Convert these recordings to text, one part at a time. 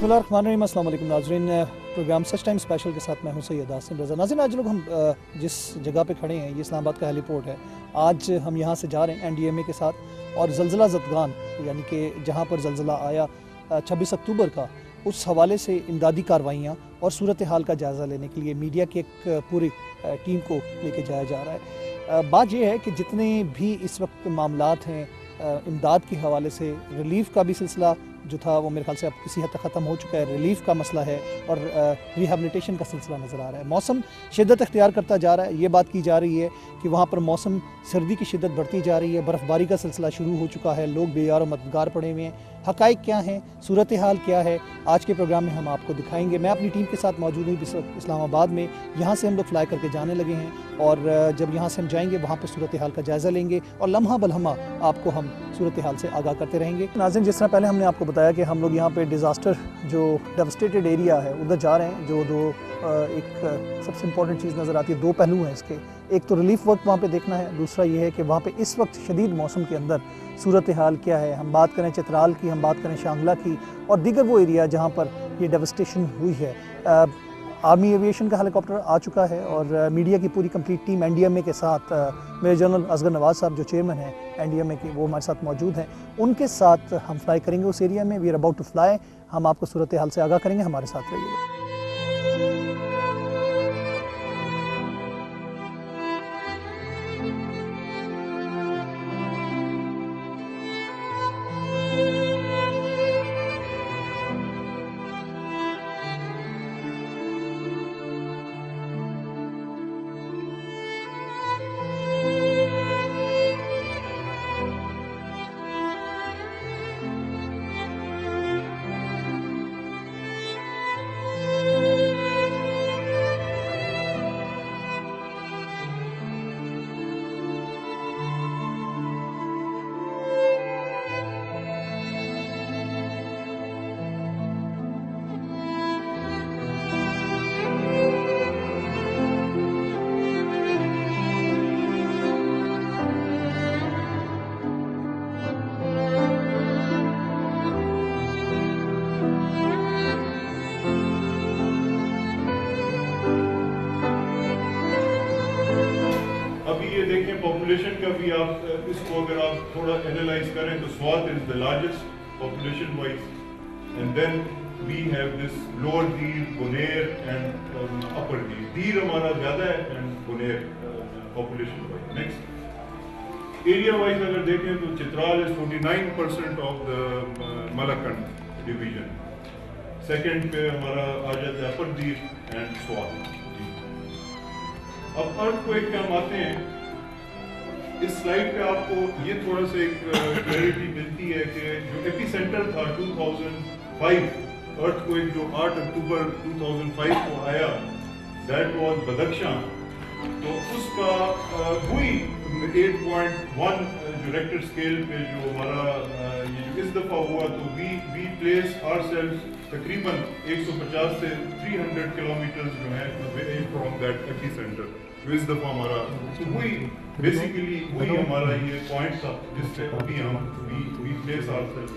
बिस्मिल्लाहिर्रहमानिर्रहीम, अस्सलाम वालेकुम नाज़रीन। प्रोग्राम सच टाइम स्पेशल के साथ मैं हूं सैयद आसिम रज़ा। नाज़रीन, आज लोग हम जिस जगह पे खड़े हैं ये इस्लामाबाद का हेलीपोर्ट है। आज हम यहाँ से जा रहे हैं NDMA के साथ और ज़लज़ला ज़दगान यानी कि जहाँ पर ज़लज़ला आया 26 अक्टूबर का, उस हवाले से इमदादी कार्रवाइयाँ और सूरत हाल का जायज़ा लेने के लिए मीडिया की एक पूरी टीम को लेके जाया जा रहा है। बात यह है कि जितने भी इस वक्त मामलात हैं इमदाद के हवाले से, रिलीफ़ का भी सिलसिला जो था वो मेरे ख्याल से अब किसी हद तक ख़त्म हो चुका है, रिलीफ़ का मसला है और रिहैबिलिटेशन का सिलसिला नज़र आ रहा है। मौसम शिद्दत इख्तियार करता जा रहा है। ये बात की जा रही है कि वहाँ पर मौसम सर्दी की शिद्दत बढ़ती जा रही है, बर्फ़बारी का सिलसिला शुरू हो चुका है, लोग बेयार और मददगार पड़े हुए हैं। हक़ाइक़ क्या हैं, सूरत हाल क्या है, आज के प्रोग्राम में हम आपको दिखाएंगे। मैं अपनी टीम के साथ मौजूद हूँ इस्लामाबाद में। यहाँ से हम लोग फ्लाई करके जाने लगे हैं और जब यहाँ से हम जाएंगे वहाँ पर सूरत हाल का जायज़ा लेंगे और लम्हा बलहमा आपको हम सूरत हाल से आगाह करते रहेंगे। नाज़रीन, जिस तरह पहले हमने आपको बताया कि हम लोग यहाँ पे डिज़ास्टर जो डेवस्टेटेड एरिया है उधर जा रहे हैं, जो एक सबसे इम्पॉर्टेंट चीज़ नज़र आती है। दो पहलू हैं इसके, एक तो रिलीफ वर्क वहाँ पे देखना है, दूसरा ये है कि वहाँ पे इस वक्त शदीद मौसम के अंदर सूरत हाल क्या है। हम बात करें चित्राल की, हम बात करें शांगला की और दीगर वो एरिया जहाँ पर ये डेवस्टेशन हुई है। आर्मी एविएशन का हेलीकॉप्टर आ चुका है और मीडिया की पूरी कंप्लीट टीम NDMA के साथ, मेरे जनरल असगर नवाज साहब जो चेयरमैन हैं NDMA के, वो हमारे साथ मौजूद हैं। उनके साथ हम फ्लाई करेंगे उस एरिया में। We are about to fly. हम आपको सूरत हाल से आगाह करेंगे, हमारे साथ रहिएगा। पॉपुलेशन का भी आप इसको अगर आप थोड़ा एनालाइज करें तो Swat is the largest population wise and then we have this lower Dir, Buner and upper Dir. Dir हमारा ज़्यादा है and Buner population wise. Next area wise अगर देखें तो Chitral is 49% of the Malakand division. Second पे हमारा आ जाता है अपर दीर एंड स्वात। अब अर्थक्वेक पे हम आते हैं। इस स्लाइड पे आपको ये थोड़ा सा एक क्लैरिटी मिलती है कि जो एपिसेंटर था 2005 अर्थक्वेक जो 8 अक्टूबर 2005 को आया, दैट वाज बदख्शां। तो उसका हुई 8.1 जो रेक्टर स्केल पे जो हमारा ये जो इस दफ़ा हुआ, तो वी प्लेस आवरसेल्व्स तकरीबन 150 से 300 किलोमीटर जो है फ्रॉम दैट एपिसेंटर जो इस दफ़ा हमारा। तो वही बेसिकली वही हमारा ये पॉइंट था जिससे अभी हम वी प्लेस आवरसेल्व्स।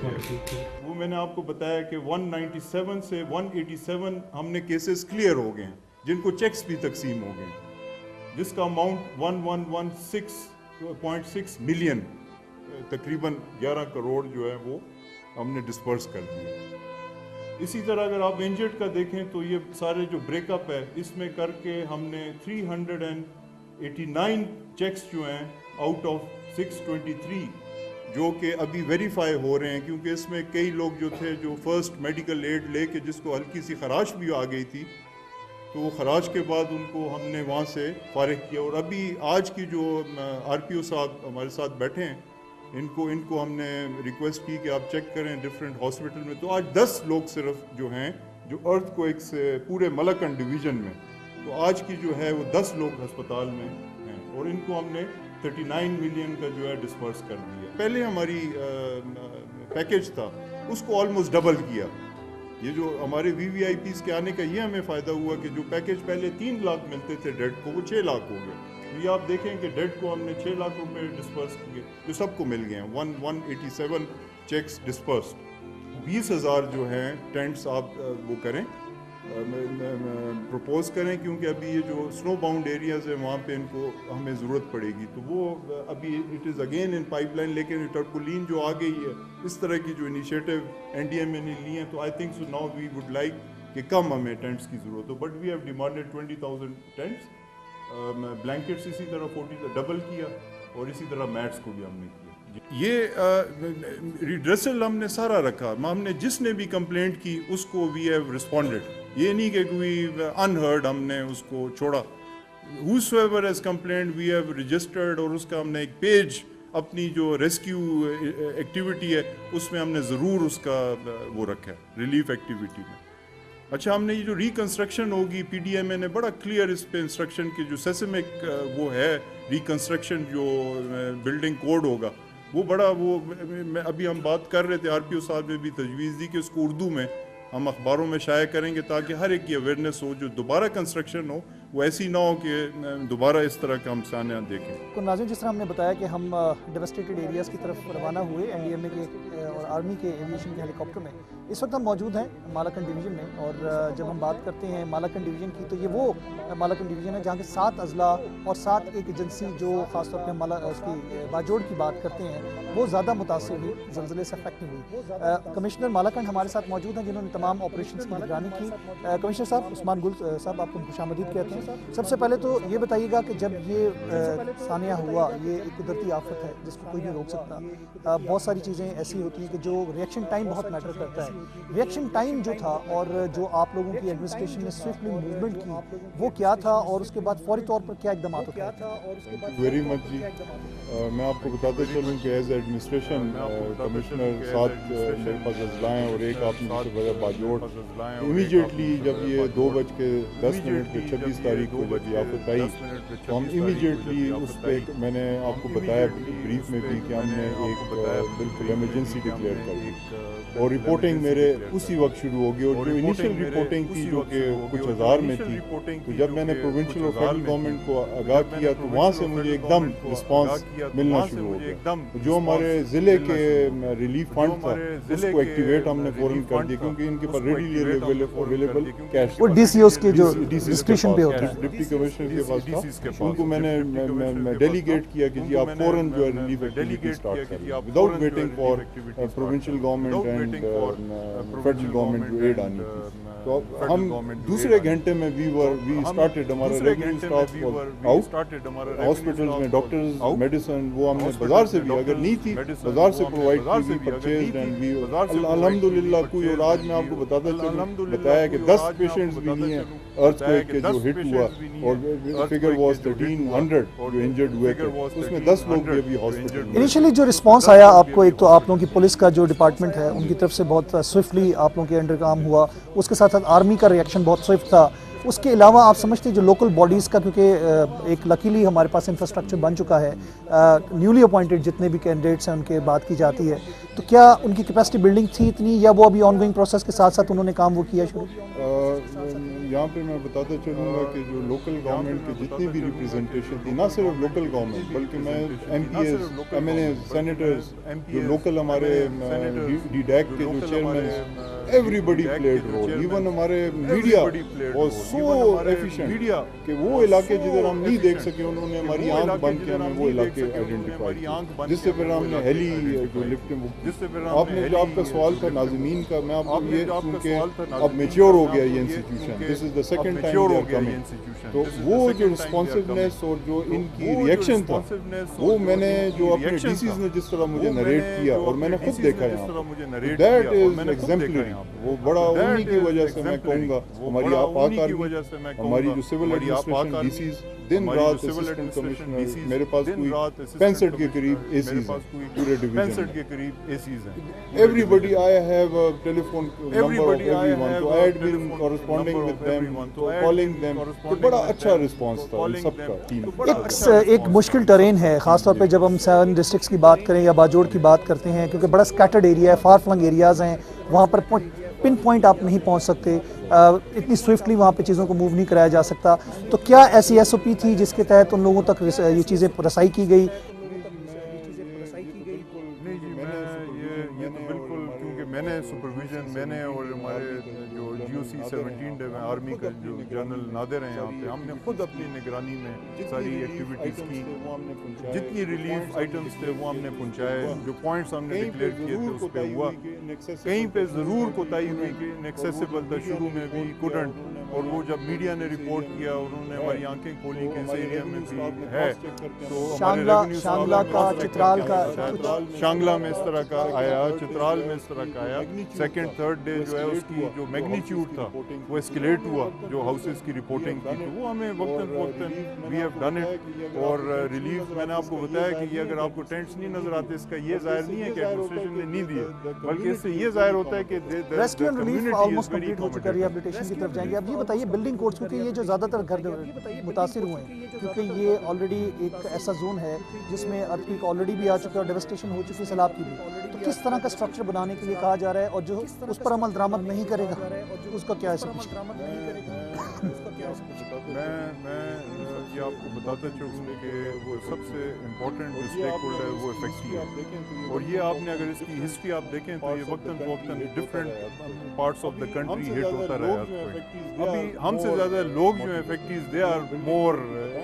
वो मैंने आपको बताया कि 197 से 187 हमने केसेस क्लियर हो गए हैं जिनको चेक्स भी तकसीम हो गए, जिसका अमाउंट 1116.6 मिलियन, तकरीबन 11 करोड़ जो है वो हमने डिस्पर्स कर दिए। इसी तरह अगर आप इंजर्ड का देखें तो ये सारे जो ब्रेकअप है इसमें करके हमने 389 चेक्स जो हैं आउट ऑफ 623 जो कि अभी वेरीफाई हो रहे हैं, क्योंकि इसमें कई लोग जो थे जो फर्स्ट मेडिकल एड लेके जिसको हल्की सी खराश भी आ गई थी, तो वो खराश के बाद उनको हमने वहाँ से फारिग किया। और अभी आज की जो RPO साहब हमारे साथ बैठे हैं, इनको हमने रिक्वेस्ट की कि आप चेक करें डिफरेंट हॉस्पिटल में। तो आज 10 लोग सिर्फ जो हैं जो अर्थक्वेक से पूरे मलकंड डिवीज़न में, तो आज की जो है वो 10 लोग अस्पताल में हैं और इनको हमने 39 मिलियन का जो है डिस्पर्स कर दिया। पहले हमारी पैकेज था उसको ऑलमोस्ट डबल किया। ये जो हमारे VVIPs के आने का ये हमें फ़ायदा हुआ कि जो पैकेज पहले 3 लाख मिलते थे डेड को, वो 6 लाख हो गए। ये आप देखें कि डेड को हमने 6 लाख रुपए डिस्पर्स किए जो सबको मिल गए हैं। 187 चेक्स डिस्पर्स्ड। 20,000 जो हैं टेंट्स आप वो करें, प्रपोज करें, क्योंकि अभी ये जो स्नो बाउंड एरियाज़ हैं वहाँ पे इनको हमें ज़रूरत पड़ेगी। तो वो अभी it is again in pipeline, लेकिन टर्पुलिन जो आ गई है, इस तरह की जो इनिशिएटिव NDMA ने लिए हैं, तो I think so now we would like कि कम हमें टेंट्स की ज़रूरत हो, but we have demanded 20,000 tents. Blankets इसी तरह 40 डबल किया, और इसी तरह मैट्स को भी हमने किया। ये रिड्रेसल हमने सारा रखा, हमने जिसने भी कंप्लेंट की उसको वी हैव रिस्पॉन्डेड। ये नहीं कि कोई अनहर्ड हमने उसको छोड़ा। Whosoever has complained we have registered, और उसका हमने एक पेज अपनी जो रेस्क्यू एक्टिविटी है उसमें हमने ज़रूर उसका वो रखा है, रिलीफ एक्टिविटी में। अच्छा, हमने ये जो रिकंस्ट्रक्शन होगी, PDMA ने बड़ा क्लियर इस पे इंस्ट्रक्शन की, जो सेस्मिक वो है रिकंस्ट्रक्शन जो बिल्डिंग कोड होगा, वो बड़ा वो अभी हम बात कर रहे थे, RPO साहब ने भी तजवीज़ दी कि उसको उर्दू में हम अखबारों में शाया करेंगे, ताकि हर एक की अवेयरनेस हो, जो दोबारा कंस्ट्रक्शन हो वो ऐसी ना हो कि दोबारा इस तरह का हम सामने देखें। तो नाज़रीन, जिस तरह हमने बताया कि हम डेवस्टेटेड एरियाज़ की तरफ रवाना हुए NDMA के और आर्मी के एविएशन के हेलीकॉप्टर में। इस वक्त हम मौजूद हैं मालाकन डिवीज़न में, और जब हम बात करते हैं मालाकन डिवीज़न की, तो ये वो मालाकन डिवीज़न है जहाँ के 7 अजला और 7 एक एजेंसी जो ख़ासतौर पर उसकी बाजोड़ की बात करते हैं, वो ज़्यादा मुतासिर हुई, ज़लज़ले से अफेक्ट नहीं हुई। कमिश्नर मालाकन हमारे साथ मौजूद हैं, जिन्होंने तमाम ऑपरेशन की निगरानी की। कमिश्नर साहब, उस्मान गुल साहब, आपको खुशामदीद कहते हैं। सबसे पहले तो ये बताइएगा कि जब ये सानिया हुआ, ये एक कुदरती आफत है जिसको कोई नहीं रोक सकता। बहुत सारी चीज़ें ऐसी होती हैं कि जो रिएक्शन टाइम बहुत मैटर करता है। रिएक्शन टाइम जो था और जो आप लोगों की एडमिनिस्ट्रेशन ने स्विफ्टली मूवमेंट की, वो क्या था, और उसके बाद फौरी तौर पर क्या इकदाम उठाए? वेरी मच जी, मैं आपको बताते चलूँ कि एज एडमिनिस्ट्रेशन कमिश्नर 7 मेरे पास अजला हैं और एक आपने वजह बाजोड़। इमीडिएटली जब ये 2:10 पे 26 तारीख को जब ये आफत आई, तो हम इमीडिएटली उस पर, मैंने आपको बताया ब्रीफ में भी कि हमने एक बिल्कुल इमरजेंसी डिक्लेयर कर दी, और रिपोर्टिंग मेरे उसी वक्त शुरू हो गई। और जो इनिशियल रिपोर्टिंग थी जो कि कुछ हज़ार में थी, तो जब मैंने प्रोविंशियल और फेडरल गवर्नमेंट को आगाह किया, तो वहाँ से मुझे एकदम रिस्पांस मिलना शुरू हो गया। जो हमारे ज़िले के रिलीफ फंड था उसको एक्टिवेट हमने फ़ौरन कर दिया, क्योंकि इनके पास रेडीली अवेलेबल कैश, वो DCOs के जो डिस्क्रिप्शन पे होता है, डिप्टी कमिश्नर के पास था, उनको मैंने डेलीगेट किया कि जी आप फ़ौरन जो है रिलीफ एक्टिविटी स्टार्ट करिए, without waiting for provincial government and federal government जो एड आनी थी। तो हम दूसरे घंटे में वी स्टार्टेड, हमारा रेगुलर स्टाफ आउट, हॉस्पिटल्स में डॉक्टर्स, मेडिसिन वो हमने बाजार से भी, अगर नहीं थी बाजार से प्रोवाइड की, परचेज एंड वी अल्हम्दुलिल्लाह कोई। और आज मैं आपको बताया कि 10 पेशेंट्स भी नहीं है अर्थक्वेक के जो हिट हुआ, और फिगर वाज 1300 जो इंजर्ड हुए थे, उसमें 10 लोग भी अभी हॉस्पिटल। इनिशियली जो रिस्पांस आया आपको, एक तो आप लोगों की पुलिस का जो डिपार्टमेंट है उनकी तरफ से बहुत स्विफ्टली आप लोगों के अंडर काम हुआ, उसके साथ साथ आर्मी का रिएक्शन बहुत स्विफ्ट था। उसके अलावा आप समझते हैं जो लोकल बॉडीज़ का, क्योंकि एक लकीली हमारे पास इंफ्रास्ट्रक्चर बन चुका है, न्यूली अपॉइंटेड जितने भी कैंडिडेट्स हैं उनके बात की जाती है, तो क्या उनकी कैपेसिटी बिल्डिंग थी इतनी, या वो अभी ऑनगोइंग प्रोसेस के साथ साथ उन्होंने काम वो किया शुरू? यहाँ पे मैं बताता चलूँगा कि जो लोकल गवर्नमेंट की जितनी भी रिप्रेजेंटेशन थी, ना सिर्फ लोकल गवर्नमेंट बल्कि मैं MPs, MNA, सेनेटर्स, जो लोकल हमारे DDAC के जो chairman, everybody played role. Even हमारे मीडिया वाज सो एफिशिएंट कि वो इलाके जिधर हम नहीं देख सके, उन्होंने हमारी आंख बंद के हमें वो इलाके आइडेंटिफाई किए, जिससे फिर हमने हेली जो लिफ्टिंग। आपने जो आपका सवाल था नाज़रीन का, मैं आपको ये, क्योंकि अब मैच्योर हो गया ये institution, this is the second time they are coming, तो वो जो रिस्पॉन्सिवनेस और जो इनकी रिएक्शन था, वो मैंने जो अपने DCs ने जिस तरह मुझे नरेट किया और मैंने खुद देखा यहाँ, दैट इज एग्जाम्पलरी। वो बड़ा उन्हीं की वजह से मैं कहूँगा, हमारी आपाक आर्मी, हमारी जो सिविल एडमिनिस्ट्रेशन DCs, दिन रात असिस्टेंट कमिश्नर, मेरे पास कोई 65 के करीब ACs हैं पूरे डिवीजन में। Everybody, I have a telephone number of everyone, तो I had been corresponding with them, calling them, तो बड़ा अच्छा रिस्पांस था इन सबका टीम। एक मुश्किल टरेन है, खासतौर पे जब हम 7 डिस्ट्रिक्ट्स की बात करें या बाजोड़ की बात करते हैं, क्योंकि बड़ा स्कैटर्ड एरिया है, फार फ्लंग एरियाज़ हैं, वहाँ पर पिन पॉइंट आप नहीं पहुँच सकते, इतनी स्विफ्टली वहाँ पे चीज़ों को मूव नहीं कराया जा सकता। तो क्या ऐसी SOP थी जिसके तहत उन लोगों तक ये चीज़ें रसाई की गई? मैंने सुपरविजन मैंने और हमारे जो GOC 17 डे में आर्मी का जो जनरल नादिर हैं यहाँ पे, हमने खुद अपनी निगरानी में सारी एक्टिविटीज़ की, जितनी रिलीफ आइटम्स थे वो हमने पहुँचाए, जो पॉइंट्स हमने डिक्लेयर किए थे उस पर हुआ। कहीं पे ज़रूर कोताही हुई कि इनएक्सेसिबल था, शुरू में भी कुडंट, और वो जब मीडिया ने रिपोर्ट किया उन्होंने हमारी आंखें खोली कि इस एरिया में भी है, तो शांगला का, चित्राल का, शांगला में इस तरह का आया, चित्राल में इस तरह का आया। सेकंड थर्ड डे जो है उसकी जो मैग्नीट्यूड था वो एस्केलेट हुआ, जो हाउसेस की रिपोर्टिंग थी, तो वो हमें वक्तन वक्तन वी हैव डन इट। और रिलीफ मैंने आपको बताया कि ये अगर आपको टेंट्स नहीं नजर आते, इसका ये जाहिर नहीं है कि एडमिनिस्ट्रेशन ने नहीं दिए, बल्कि इससे ये जाहिर होता है कि rescue and relief almost complete हो चुका है, रिहैबिलिटेशन की तरफ जाएंगे। अब ये बताइए बिल्डिंग कोड्स, क्योंकि ये जो ज़्यादातर घर मुतासिर हुए हैं, क्योंकि ये ऑलरेडी एक ऐसा जोन है जिसमें अर्थक्वेक ऑलरेडी भी आ चुका है और डेवस्टेशन हो चुकी है सैलाब की भी, तो किस तरह का स्ट्रक्चर बनाने के लिए कहा जा रहा है, और जो उस पर अमल दरामद नहीं करेगा उसका क्या है? मैं ये आपको बताता चलूँ कि वो सबसे इम्पोर्टेंट जो स्टेक होल्डर है वो इफेक्टिव है, और ये आपने अगर इसकी हिस्ट्री आप देखें तो ये वक्तन वक्तन different parts of the country hit होता रहा है। अभी हमसे ज़्यादा लोग जो effective they are more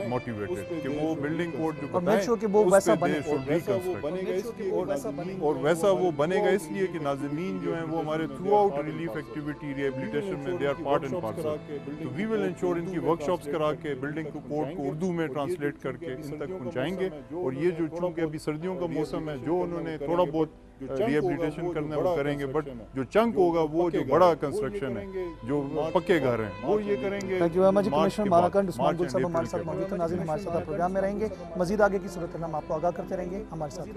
motivated कि वो बिल्डिंग कोड जो बताएं वो वैसा बने, और वैसा वो बनेगा, इसलिए कि नाज़मीन जो हैं वो हमारे throughout relief activity rehabilitation में they are part and parcel. तो वी विल इंश्योर इनकी वर्कशॉप्स करा के बिल्डिंग को कोड को उर्दू में ट्रांसलेट करके इन तक पहुंचाएंगे। और ये जो चूंकि अभी सर्दियों का मौसम है, जो उन्होंने थोड़ा बहुत रिहेबिलिटेशन करना है वो करेंगे, बट जो चंक होगा वो जो बड़ा कंस्ट्रक्शन है, जो पक्के घर हैं, वो ये करेंगे। Thank you very much commissioner Malakand Usman गुल साहब हमारे साथ मौजूद थे। नाज़रीन, हमारे साथ प्रोग्राम में रहेंगे, मजीद आगे की सूरत हम आपको आगाह करते रहेंगे, हमारे साथ।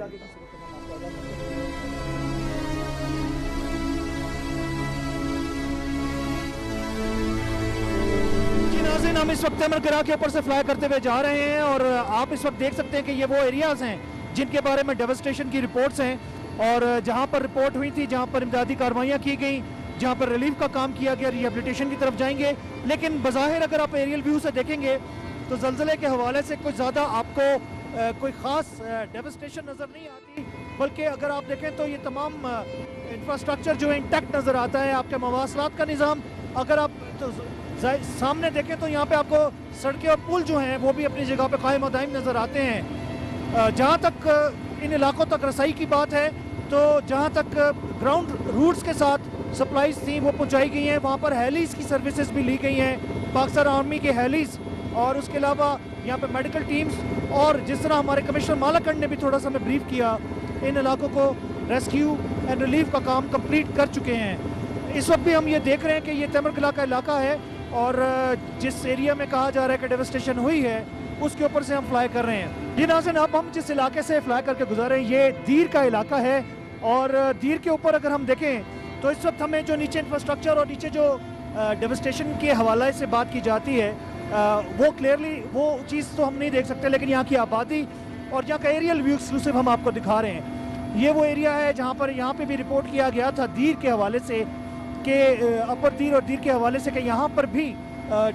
नाज़रीन, हम इस वक्त तेमरकरा के ऊपर से फ्लाई करते हुए जा रहे हैं, और आप इस वक्त देख सकते हैं कि ये वो एरियाज़ हैं जिनके बारे में डेवस्टेशन की रिपोर्ट्स हैं, और जहां पर रिपोर्ट हुई थी, जहां पर इमदादी कार्रवाइयाँ की गई, जहां पर रिलीफ का काम किया गया, रिहेबिलिटेशन की तरफ जाएंगे। लेकिन बज़ाहिर अगर आप एरियल व्यू से देखेंगे तो ज़लज़ले के हवाले से कुछ ज़्यादा आपको कोई ख़ास डेवस्टेशन नज़र नहीं आती, बल्कि अगर आप देखें तो ये तमाम इंफ्रास्ट्रक्चर जो है इंटैक्ट नज़र आता है। आपके मवासलात का निज़ाम अगर आप तो सामने देखें तो यहाँ पे आपको सड़कें और पुल जो हैं वो भी अपनी जगह पे कायम दायम नज़र आते हैं। जहाँ तक इन इलाकों तक रसाई की बात है, तो जहाँ तक ग्राउंड रूट्स के साथ सप्लाईज थी वो पहुँचाई गई हैं। वहाँ पर हेलीज़ की सर्विसेज भी ली गई हैं, पाकिस्तान आर्मी के हेलीज़, और उसके अलावा यहाँ पे मेडिकल टीम्स, और जिस तरह हमारे कमिश्नर मालाकंड ने भी थोड़ा सा हमें ब्रीफ किया, इन इलाकों को रेस्क्यू एंड रिलीफ का काम कंप्लीट कर चुके हैं। इस वक्त भी हम ये देख रहे हैं कि ये तेमरकला का इलाका है, और जिस एरिया में कहा जा रहा है कि डेवस्टेशन हुई है उसके ऊपर से हम फ्लाई कर रहे हैं। जी नाज़रीन, अब हम जिस इलाके से फ्लाई करके गुजर रहे हैं ये दीर का इलाका है, और दीर के ऊपर अगर हम देखें तो इस वक्त हमें जो नीचे इंफ्रास्ट्रक्चर और नीचे जो डेवस्टेशन के हवाले से बात की जाती है वो क्लियरली वो चीज़ तो हम नहीं देख सकते, लेकिन यहाँ की आबादी और यहाँ का एरियल व्यू एक्सक्लूसिव हम आपको दिखा रहे हैं। ये वो एरिया है जहाँ पर यहाँ पे भी रिपोर्ट किया गया था दीर के हवाले से कि अपर दीर और दीर के हवाले से कि यहाँ पर भी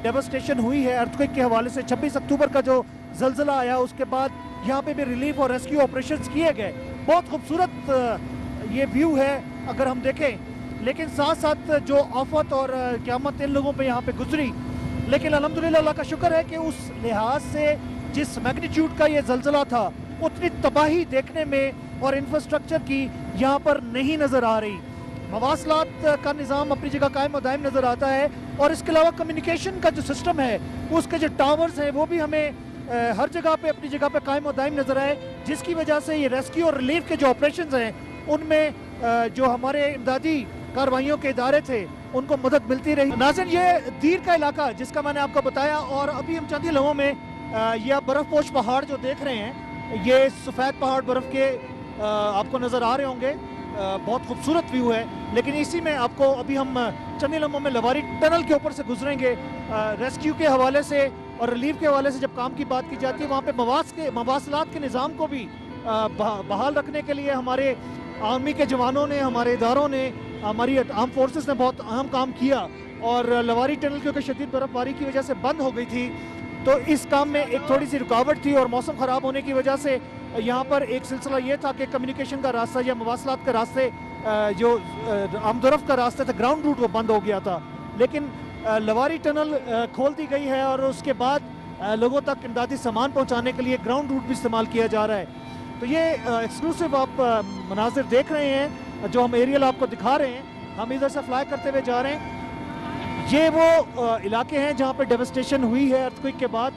डेवस्टेशन हुई है अर्थक्वेक के हवाले से। 26 अक्टूबर का जो जलजला आया उसके बाद यहाँ पे भी रिलीफ और रेस्क्यू ऑपरेशंस किए गए। बहुत खूबसूरत ये व्यू है अगर हम देखें, लेकिन साथ साथ जो आफत और क़यामत इन लोगों पे यहाँ पे गुजरी, लेकिन अल्हम्दुलिल्लाह अल्लाह का शुक्र है कि उस लिहाज से जिस मैग्नीट्यूड का ये जलजला था उतनी तबाही देखने में और इंफ्रास्ट्रक्चर की यहाँ पर नहीं नज़र आ रही। मवासलात का निज़ाम अपनी जगह कायम और दायम नज़र आता है, और इसके अलावा कम्युनिकेशन का जो सिस्टम है उसके जो टावर्स हैं वो भी हमें हर जगह पे अपनी जगह पे कायम और दायम नज़र आए, जिसकी वजह से ये रेस्क्यू और रिलीफ के जो ऑपरेशंस हैं उनमें जो हमारे इमदादी कार्रवाइयों के इदारे थे उनको मदद मिलती रही। नाज़रीन, ये दीर का इलाका जिसका मैंने आपको बताया, और अभी हम चंद ही लम्हों में ये आप बर्फ़पोश पहाड़ जो देख रहे हैं, ये सफ़ेद पहाड़ बर्फ़ के आपको नज़र आ रहे होंगे, बहुत खूबसूरत व्यू है। लेकिन इसी में आपको अभी हम चंद ही लम्हों में लवारी टनल के ऊपर से गुजरेंगे। रेस्क्यू के हवाले से और रिलीफ के हवाले से जब काम की बात की जाती है, वहाँ पे मवासलात के निज़ाम को भी बहाल रखने के लिए हमारे आर्मी के जवानों ने, हमारे इदारों ने, हमारी आर्म फोर्सेस ने बहुत अहम काम किया। और लवारी टनल क्योंकि शदीद बर्फबारी की वजह से बंद हो गई थी, तो इस काम में एक थोड़ी सी रुकावट थी, और मौसम ख़राब होने की वजह से यहाँ पर एक सिलसिला ये था कि कम्युनिकेशन का रास्ता या मवासलात के रास्ते जो आमदोरफ्त का रास्ता था, ग्राउंड रूट, वो बंद हो गया था। लेकिन लवारी टनल खोल दी गई है और उसके बाद लोगों तक इमदादी सामान पहुंचाने के लिए ग्राउंड रूट भी इस्तेमाल किया जा रहा है। तो ये एक्सक्लूसिव आप मनाजिर देख रहे हैं, जो हम एरियल आपको दिखा रहे हैं। हम इधर से फ्लाई करते हुए जा रहे हैं। ये वो इलाके हैं जहाँ पर डेवस्टेशन हुई है अर्थक्वेक के बाद,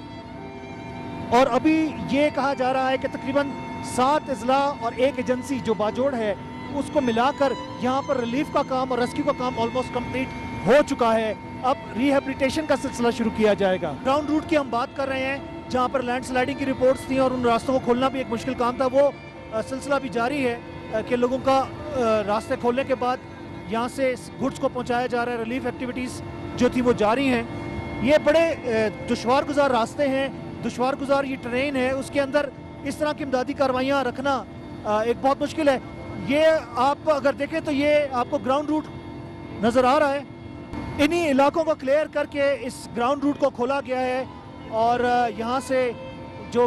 और अभी ये कहा जा रहा है कि तकरीबन 7 अजला और एक एजेंसी जो बाजोड़ है उसको मिलाकर यहाँ पर रिलीफ का काम और रेस्क्यू का काम ऑलमोस्ट कंप्लीट हो चुका है। अब रिहेबिलिटेशन का सिलसिला शुरू किया जाएगा। ग्राउंड रूट की हम बात कर रहे हैं, जहाँ पर लैंडस्लाइडिंग की रिपोर्ट्स थी और उन रास्तों को खोलना भी एक मुश्किल काम था। वो सिलसिला भी जारी है कि लोगों का रास्ते खोलने के बाद यहाँ से गुड्स को पहुँचाया जा रहा है। रिलीफ एक्टिविटीज़ जो थी वो जारी हैं। ये बड़े दुश्वार गुजार रास्ते हैं, दुश्वार गुजार ये ट्रेन है, उसके अंदर इस तरह की इमदादी कार्रवाइयाँ रखना एक बहुत मुश्किल है। ये आप अगर देखें तो ये आपको ग्राउंड रूट नज़र आ रहा है। इन्हीं इलाकों को क्लियर करके इस ग्राउंड रूट को खोला गया है और यहाँ से जो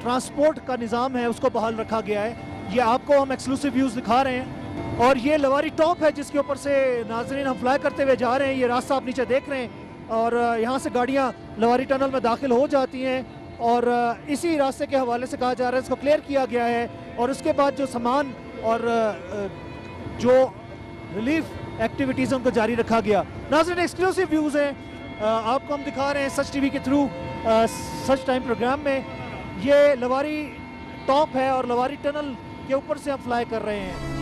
ट्रांसपोर्ट का निज़ाम है उसको बहाल रखा गया है। ये आपको हम एक्सक्लूसिव व्यूज़ दिखा रहे हैं और ये लवारी टॉप है जिसके ऊपर से नाजरीन हम फ्लाई करते हुए जा रहे हैं। ये रास्ता आप नीचे देख रहे हैं और यहाँ से गाड़ियाँ लवारी टनल में दाखिल हो जाती हैं और इसी रास्ते के हवाले से कहा जा रहा है इसको क्लियर किया गया है और उसके बाद जो सामान और जो रिलीफ एक्टिविटीज़ उनको जारी रखा गया। नाज़रीन एक्सक्लूसिव व्यूज़ हैं, आपको हम दिखा रहे हैं सच टीवी के थ्रू सच टाइम प्रोग्राम में। ये लवारी टॉप है और लवारी टनल के ऊपर से हम फ्लाई कर रहे हैं।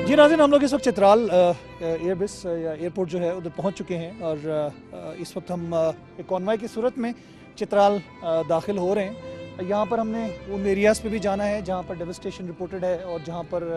जी नाज़रीन, हम लोग इस वक्त चित्राल एयरबेस या एयरपोर्ट जो है उधर पहुंच चुके हैं और इस वक्त हम एक कॉन्वॉय की सूरत में चित्राल दाखिल हो रहे हैं। यहाँ पर हमने उन एरियाज़ पे भी जाना है जहाँ पर डेवस्टेशन रिपोर्टेड है और जहाँ पर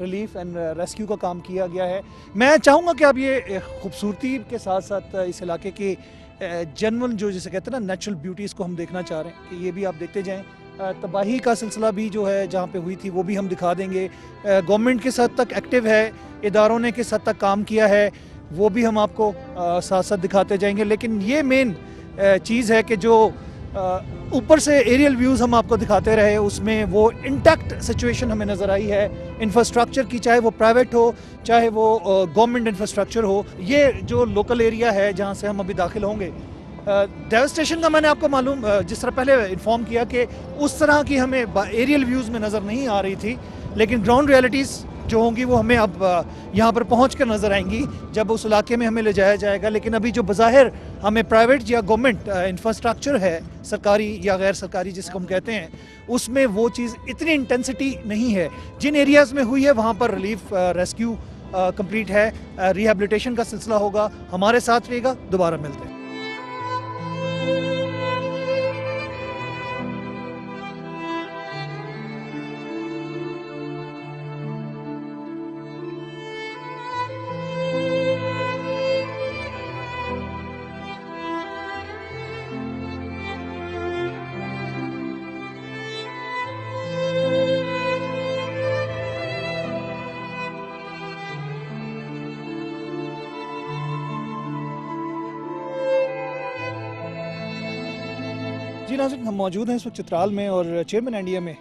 रिलीफ एंड रेस्क्यू का काम किया गया है। मैं चाहूँगा कि आप ये खूबसूरती के साथ साथ इस इलाके के जनरल जो जिसे कहते हैं ना नेचुरल ब्यूटीज़ को हम देखना चाह रहे हैं कि ये भी आप देखते जाएँ। तबाही का सिलसिला भी जो है जहाँ पे हुई थी वो भी हम दिखा देंगे। गवर्नमेंट किस हद तक एक्टिव है, इदारों ने किस हद तक काम किया है, वो भी हम आपको साथ साथ दिखाते जाएंगे। लेकिन ये मेन चीज़ है कि जो ऊपर से एरियल व्यूज़ हम आपको दिखाते रहे उसमें वो इंटैक्ट सिचुएशन हमें नज़र आई है इंफ्रास्ट्रक्चर की, चाहे वो प्राइवेट हो चाहे वो गवर्नमेंट इंफ्रास्ट्रक्चर हो। ये जो लोकल एरिया है जहाँ से हम अभी दाखिल होंगे, डेवस्टेशन का मैंने आपको मालूम जिस तरह पहले इन्फॉर्म किया कि उस तरह की हमें एरियल व्यूज़ में नज़र नहीं आ रही थी, लेकिन ग्राउंड रियलिटीज़ जो होंगी वो हमें अब यहाँ पर पहुँच कर नज़र आएंगी जब उस इलाके में हमें ले जाया जाएगा। लेकिन अभी जो बज़ाहिर हमें प्राइवेट या गवर्नमेंट इंफ्रास्ट्रक्चर है, सरकारी या गैर सरकारी जिसको हम कहते हैं, उसमें वो चीज़ इतनी इंटेंसिटी नहीं है। जिन एरियाज़ में हुई है वहाँ पर रिलीफ रेस्क्यू कंप्लीट है, रिहेबिलिटेशन का सिलसिला होगा। हमारे साथ रहिएगा, दोबारा मिलते हैं। जी नाज़रीन, हम मौजूद हैं इस वक्त चित्राल में और चेयरमैन एनडीए में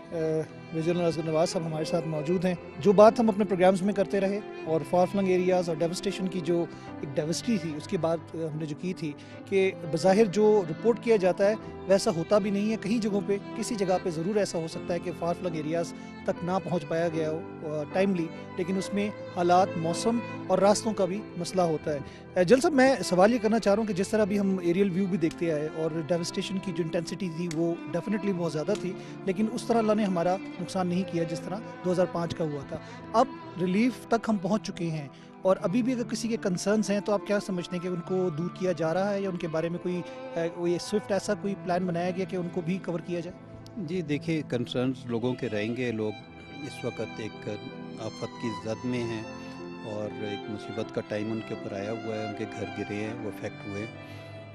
रीजनल असगर नवाज साहब हमारे साथ मौजूद हैं। जो बात हम अपने प्रोग्राम्स में करते रहे और फार फ्लंग एरियाज़ और डेवस्टेशन की जो एक डेवस्टी थी, उसकी बात हमने जो की थी कि बज़ाहिर जो रिपोर्ट किया जाता है वैसा होता भी नहीं है। कई जगहों पे, किसी जगह पे ज़रूर ऐसा हो सकता है कि फार फ्लंग एरियाज़ तक ना पहुँच पाया गया हो टाइमली, लेकिन उसमें हालात, मौसम और रास्तों का भी मसला होता है। जल साहब, मैं सवाल ये करना चाह रहा हूँ कि जिस तरह अभी हम एरियल व्यू भी देखते आए और डेवस्टेशन की जो इंटेंसिटी थी वो डेफिनेटली बहुत ज़्यादा थी, लेकिन उस तरह अल्लाह ने हमारा नुकसान नहीं किया जिस तरह 2005 का हुआ था। अब रिलीफ तक हम पहुंच चुके हैं और अभी भी अगर किसी के कंसर्न्स हैं तो आप क्या समझते हैं कि उनको दूर किया जा रहा है या उनके बारे में कोई स्विफ्ट ऐसा कोई प्लान बनाया गया कि उनको भी कवर किया जाए? जी देखिए, कंसर्न्स लोगों के रहेंगे। लोग इस वक्त एक आफत की जद में हैं और एक मुसीबत का टाइम उनके ऊपर आया हुआ है, उनके घर गिरे हैं, वो अफेक्ट हुए हैं।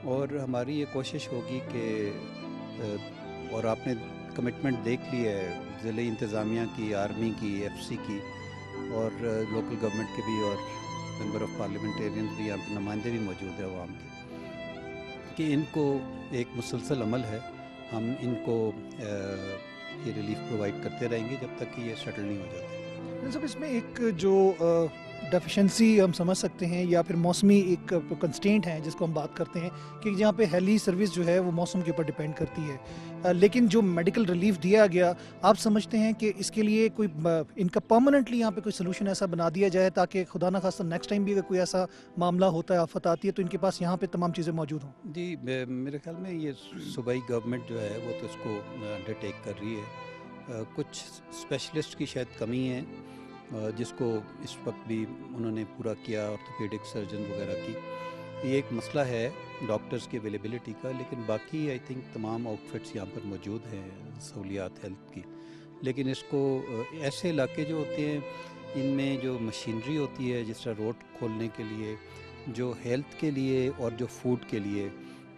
और हमारी ये कोशिश होगी कि और आपने कमिटमेंट देख ली है ज़िले इंतज़ामिया की, आर्मी की, एफसी की और लोकल गवर्नमेंट के भी और मेंबर ऑफ़ पार्लियामेंटेरियन भी, यहाँ पे नुमाइंदे भी मौजूद है अवाम के, कि इनको एक मुसलसल अमल है। हम इनको ये रिलीफ प्रोवाइड करते रहेंगे जब तक कि ये सेटल नहीं हो जाते। सब इसमें एक जो डेफिशिएंसी हम समझ सकते हैं या फिर मौसमी एक कंस्ट्रेंट है जिसको हम बात करते हैं कि जहाँ पे हेली सर्विस जो है वो मौसम के ऊपर डिपेंड करती है, लेकिन जो मेडिकल रिलीफ दिया गया, आप समझते हैं कि इसके लिए कोई इनका परमानेंटली यहाँ पे कोई सोल्यूशन ऐसा बना दिया जाए ताकि खुदा ना खास्ता नेक्स्ट टाइम भी अगर कोई ऐसा मामला होता है, आफत आती है, तो इनके पास यहाँ पे तमाम चीज़ें मौजूद हों? जी, मेरे ख्याल में ये सूबाई गवर्नमेंट जो है वो तो इसको अंडरटेक कर रही है। कुछ स्पेशलिस्ट की शायद कमी है जिसको इस वक्त भी उन्होंने पूरा किया, ऑर्थोपेडिक सर्जन वगैरह की। ये एक मसला है डॉक्टर्स की अवेलेबिलिटी का, लेकिन बाकी आई थिंक तमाम आउटफिट्स यहाँ पर मौजूद हैं सहूलियात हेल्थ की। लेकिन इसको ऐसे इलाके जो होते हैं इनमें जो मशीनरी होती है, जिस तरह रोड खोलने के लिए, जो हेल्थ के लिए और जो फूड के लिए,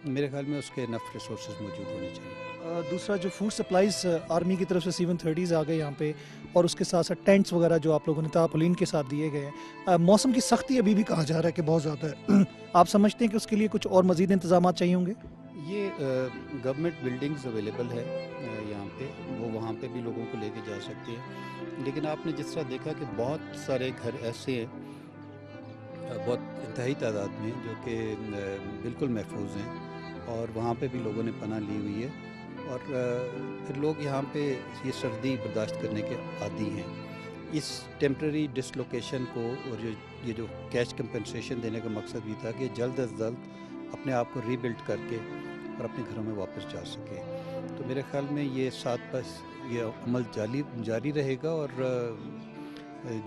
मेरे ख्याल में उसके इनफ रिसोर्सेज मौजूद होने चाहिए। दूसरा जो फूड सप्लाईज आर्मी की तरफ से C-130s आ गए यहाँ पे और उसके साथ साथ टेंट्स वगैरह जो आप लोगों ने तारपोलिन के साथ दिए गए हैं। मौसम की सख्ती अभी भी कहा जा रहा है कि बहुत ज़्यादा है। आप समझते हैं कि उसके लिए कुछ और मज़ीद इंतजाम चाहिए होंगे? ये गवर्नमेंट बिल्डिंग्स अवेलेबल है यहाँ पे, वो वहाँ पे भी लोगों को लेके जा सकते हैं। लेकिन आपने जिस तरह देखा कि बहुत सारे घर ऐसे हैं, बहुत इंतहाई तादाद में, जो कि बिल्कुल महफूज हैं और वहाँ पे भी लोगों ने पनाह ली हुई है। और फिर लोग यहाँ पे ये सर्दी बर्दाश्त करने के आदी हैं। इस टेम्प्रेरी डिसलोकेशन को और ये जो कैश कंपनसेशन देने का मकसद भी था कि जल्द अज जल्द अपने आप को रीबिल्ड करके और अपने घरों में वापस जा सके। तो मेरे ख्याल में ये साथ बस ये अमल जारी रहेगा और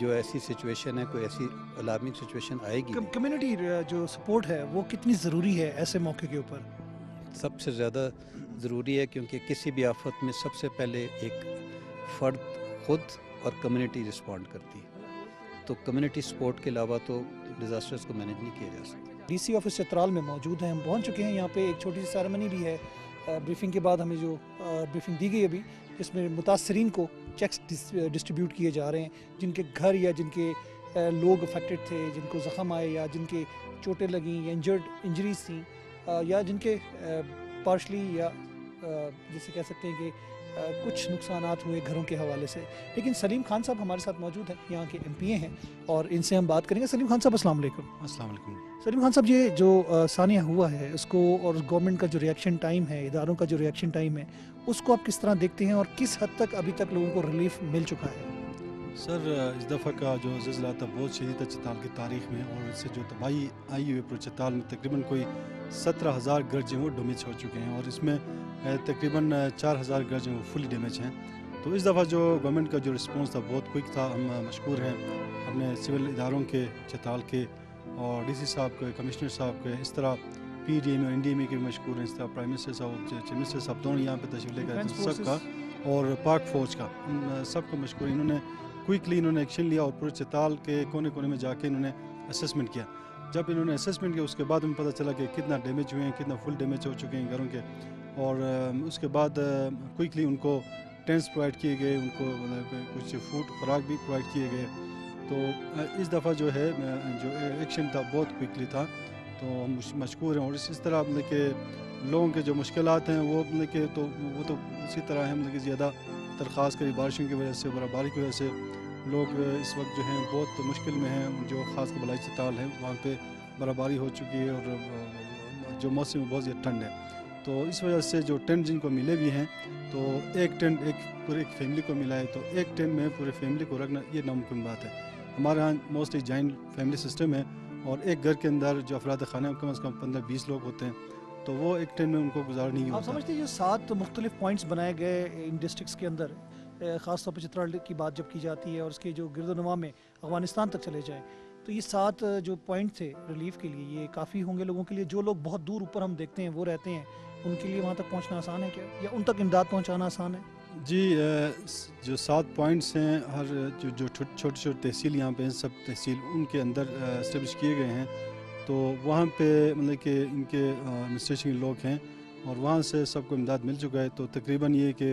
जो ऐसी सिचुएशन है, कोई ऐसी अलार्मिंग सिचुएशन आएगी, कम्युनिटी जो सपोर्ट है वो कितनी ज़रूरी है ऐसे मौके के ऊपर? सबसे ज़्यादा ज़रूरी है, क्योंकि किसी भी आफत में सबसे पहले एक फ़र्द खुद और कम्युनिटी रिस्पॉन्ड करती है। तो कम्युनिटी सपोर्ट के अलावा तो डिज़ास्टर्स को मैनेज नहीं किया जा सकता। DC ऑफिस चित्राल में मौजूद हैं, हम पहुंच चुके हैं। यहाँ पे एक छोटी सी सेरेमनी भी है ब्रीफिंग के बाद हमें जो ब्रीफिंग दी गई अभी, जिसमें मुतासरीन को चेक्स डिस्ट्रीब्यूट किए जा रहे हैं, जिनके घर या जिनके लोग अफेक्टेड थे, जिनको ज़ख़म आए या जिनके चोटें लगीं या इंजरीज थी या जिनके पार्शली या जिसे कह सकते हैं कि कुछ नुकसानात हुए घरों के हवाले से। लेकिन सलीम खान साहब हमारे साथ मौजूद हैं, यहाँ के MPA हैं और इनसे हम बात करेंगे। सलीम खान साहब, अस्सलाम वालेकुम। अस्सलाम वालेकुम। सलीम खान साहब, ये जो सानिया हुआ है उसको और गवर्नमेंट का जो रिएक्शन टाइम है, इदारों का जो रिएक्शन टाइम है, उसको आप किस तरह देखते हैं और किस हद तक अभी तक लोगों को रिलीफ मिल चुका है? सर, इस दफ़ा का जो ज़िलज़ला था बहुत शदीद था चिताल की तारीख़ में, और इससे जो तबाही आई हुई पूरे चिताल में तकरीबन कोई 17,000 घर जो हैं वो डैमेज हो चुके हैं और इसमें तकरीबन 4,000 घर जो हैं वो फुली डैमेज हैं। तो इस दफ़ा जो गवर्नमेंट का जो रिस्पॉन्स था बहुत क्विक था। हम मशकूर हैं अपने सिविल इदारों के, चिताल के और DC साहब के, कमिश्नर साहब के, इस तरह PDM और NDMA के भी मशकूर हैं, इस तरह प्राइम मिनिस्टर साहब, चीफ मिनिस्टर साहब दोनों यहाँ पर तशरीफ़ लेकर सबका, और पाक फ़ौज का, सबको मशकूर। इन्होंने क्विकली इन्होंने एक्शन लिया और पूरे चिताल के कोने कोने में जाके इन्होंने असेसमेंट किया। जब इन्होंने असेसमेंट किया उसके बाद हमें पता चला कि कितना डैमेज हुए हैं, कितना फुल डैमेज हो चुके हैं घरों के, और उसके बाद क्विकली उनको टेंट्स प्रोवाइड किए गए, उनको कुछ फूड खुराक भी प्रोवाइड किए गए। तो इस दफ़ा जो है जो एक्शन था बहुत क्विकली था, तो हम मशकूर हैं। और इस तरह मतलब कि लोगों के जो मुश्किलात हैं वो मतलब कि तो वो तो इसी तरह है, मतलब कि ज़्यादा ज़्यादातर ख़ास कर बारिशों की वजह से, बर्फ़बारी की वजह से लोग इस वक्त जो हैं बहुत मुश्किल में हैं। जो ख़ास कर बलूचिस्तान ताल है वहाँ पे बर्फ़बारी हो चुकी है और जो मौसम में बहुत ज़्यादा ठंड है, तो इस वजह से जो टेंट जिनको मिले भी हैं, तो एक टेंट पूरे फैमिली को मिला है, तो एक टेंट में पूरे फैमिली को रखना ये नामुमकिन बात है। हमारे यहाँ मोस्टली जॉइंट फैमिली सिस्टम है और एक घर के अंदर जो अफराद खाना कम से कम 15-20 लोग होते हैं, तो वो एक टेंट में उनको गुजारा नहीं आप होता। समझते हैं ये 7 मुख्तलिफ पॉइंट्स बनाए गए इन डिस्ट्रिक्ट्स के अंदर, ख़ास तौर पर चित्राल की बात जब की जाती है और उसके जो गिरदोनवा में अफगानिस्तान तक चले जाएँ, तो ये 7 जो पॉइंट थे रिलीफ के लिए, ये काफ़ी होंगे लोगों के लिए। जो लोग बहुत दूर ऊपर हम देखते हैं वो रहते हैं, उनके लिए वहाँ तक पहुँचना आसान है क्या, या उन तक इमदाद पहुँचाना आसान है? जी, जो 7 पॉइंट्स हैं, हर जो छोटे तहसील यहाँ पे हैं, सब तहसील उनके अंदर इस्टेब्लिश किए गए हैं, तो वहाँ पे मतलब कि इनके एडमिनिस्ट्रेशन के लोग हैं और वहाँ से सबको इमदाद मिल चुका है। तो तकरीबन ये कि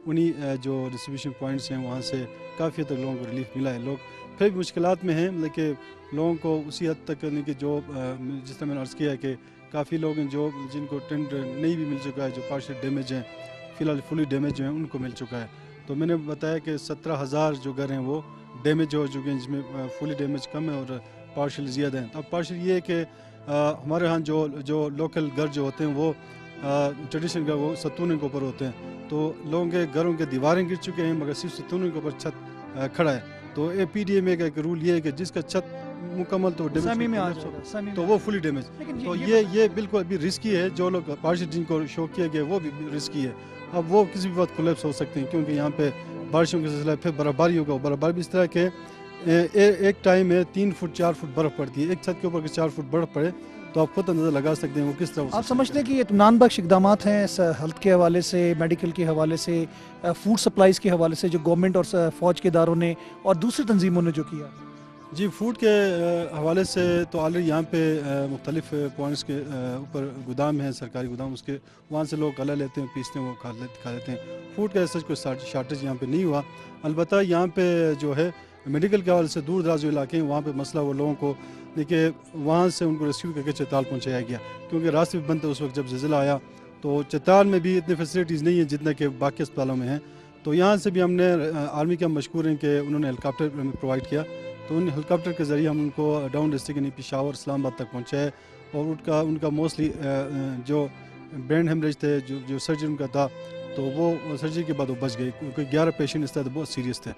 उन्हीं जो डिस्ट्रीब्यूशन पॉइंट्स हैं वहाँ से काफ़ी हद तक लोगों को रिलीफ मिला है। लोग फिर भी मुश्किलात में हैं, मतलब कि लोगों को उसी हद तक कि जो जिस तरह मैंने अर्ज़ किया है कि काफ़ी लोग हैं जो जिनको टेंट नहीं भी मिल चुका है, जो पार्शियल डैमेज हैं, फ़िलहाल फुली डैमेज जो हैं उनको मिल चुका है। तो मैंने बताया कि 17,000 जो घर हैं वो डैमेज हो चुके हैं, जिसमें फुली डैमेज कम है और पार्शियल ज़्यादा हैं। अब पार्शियल ये है कि हमारे यहाँ जो लोकल घर जो होते हैं वो ट्रेडिशनल घर वो सतून के ऊपर होते हैं, तो लोगों के घरों के दीवारें गिर चुके हैं मगर सिर्फ सतून के ऊपर छत खड़ा है। तो PDMA का एक रूल ये है कि जिसका छत मुकम्मल तो सेमी में आ डैमेज जाएगा, सेमी तो में वो फुली डैमेज। लेकिन तो ये बिल्कुल अभी रिस्की है। जो लोग पार्शियल जिनको शो किया गया वो भी रिस्की है। अब वो किसी भी वक्त कोलैप्स हो सकते हैं, क्योंकि यहाँ पे बारिशों के सिलसिले फिर बर्फ़बारी होगा। बर्फ़बारी भी इस तरह के एक टाइम में 3 फुट 4 फुट बर्फ़ पड़ती है। एक छत के ऊपर के 4 फुट बर्फ़ पड़े तो आप खुद अंदाज़ा लगा सकते हैं वो किस तरह। आप समझते हैं कि ये इत्मीनान बख्श इक़दाम हैं हेल्थ के हवाले से, मेडिकल के हवाले से, फूड सप्लाईज़ के हवाले से, जो गवर्नमेंट और फ़ौज के इदारों ने और दूसरी तंजीमों ने जो किया? जी, फूड के हवाले से तो ऑलरेडी यहाँ पे मुख्तलिफ पॉइंट्स के ऊपर गोदाम है, सरकारी गोदाम, उसके वहाँ से लोग गला लेते हैं, पीसते हैं, वो खा लेते हैं। फूड का ऐसा कोई शार्टेज यहाँ पे नहीं हुआ। अलबत्ता यहाँ पे जो है मेडिकल के हवाले से दूर दराज जो इलाके हैं वहाँ पे मसला वो लोगों को देखिए वहाँ से उनको रेस्क्यू करके चित्राल पहुँचाया गया, क्योंकि रास्ते भी बंद थे उस वक्त जब ज़िलज़िला आया। तो चित्राल में भी इतनी फैसिलिटीज़ नहीं है जितना कि बाकी अस्पतालों में हैं। तो यहाँ से भी हमने आर्मी के हम मशकूर हैं कि उन्होंने हेलीकॉप्टर प्रोवाइड किया, तो उन हेलीकॉप्टर के ज़रिए हम उनको डाउन डिस्ट्रिक्ट यानी पेशावर इस्लामाबाद तक पहुँचाए और उनका मोस्टली जो ब्रेन हेमरेज थे, जो सर्जरी उनका था, तो वो सर्जरी के बाद वो बच गए, क्योंकि 11 पेशेंट इस तरह बहुत सीरियस थे।